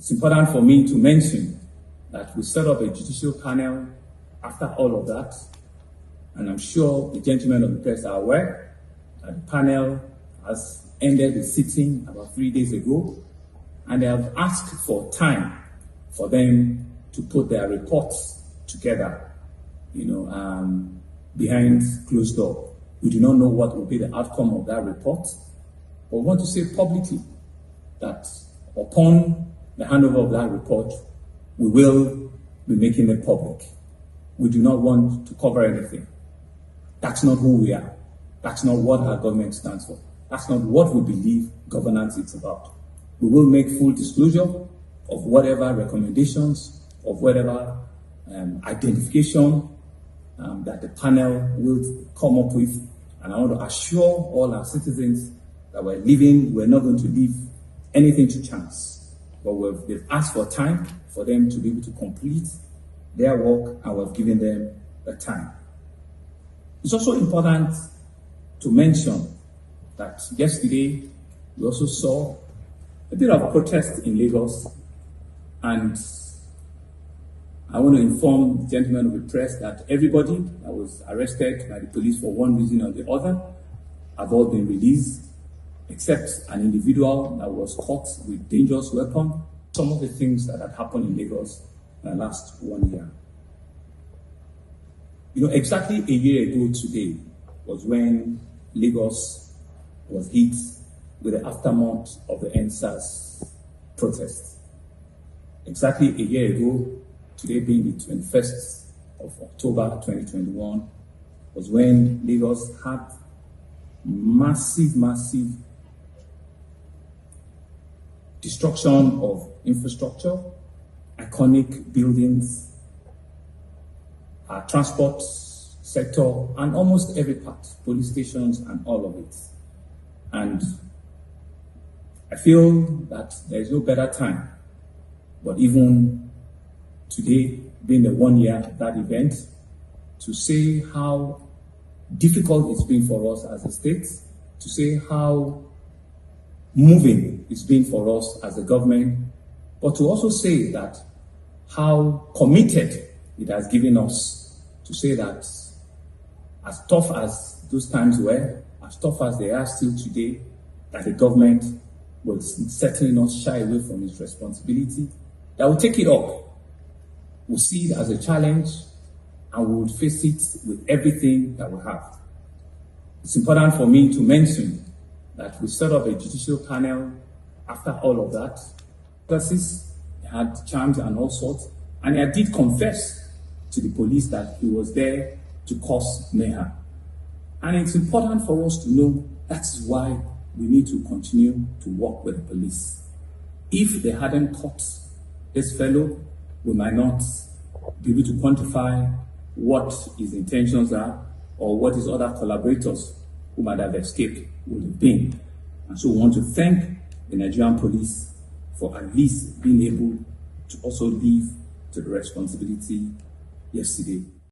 It's important for me to mention that we set up a judicial panel after all of that, and I'm sure the gentlemen of the press are aware that the panel has ended the sitting about 3 days ago, and they have asked for time for them to put their reports together, behind closed door. We do not know what will be the outcome of that report, but we want to say publicly that upon the handover of that report, we will be making it public. We do not want to cover anything. That's not who we are. That's not what our government stands for. That's not what we believe governance is about. We will make full disclosure of whatever recommendations, of whatever identification that the panel will come up with. And I want to assure all our citizens that we're not going to leave anything to chance. But they've asked for time for them to be able to complete their work, and we've given them the time. It's also important to mention that yesterday we also saw a bit of protest in Lagos, and I want to inform the gentlemen of the press that everybody that was arrested by the police for one reason or the other have all been released, except an individual that was caught with dangerous weapon. Some of the things that had happened in Lagos in the last 1 year. Exactly a year ago today was when Lagos was hit with the aftermath of the Endsars protest. Exactly a year ago, today being the 21st of October 2021, was when Lagos had massive destruction of infrastructure, iconic buildings, our transport sector, and almost every part, police stations and all of it. And I feel that there is no better time, but even today, being the 1 year of that event, to say how difficult it's been for us as a state, to say how moving it's been for us as a government, but to also say that how committed it has given us to say that as tough as those times were, as tough as they are still today, that the government will certainly not shy away from its responsibility, that will take it up. We'll see it as a challenge, and we will face it with everything that we have. It's important for me to mention that we set up a judicial panel after all of that. Cases had charms and all sorts, and I did confess to the police that he was there to cause mayhem. And it's important for us to know that's why we need to continue to work with the police. If they hadn't caught this fellow, we might not be able to quantify what his intentions are or what his other collaborators who might have escaped would have been. And so we want to thank the Nigerian police for at least being able to also live to the responsibility yesterday.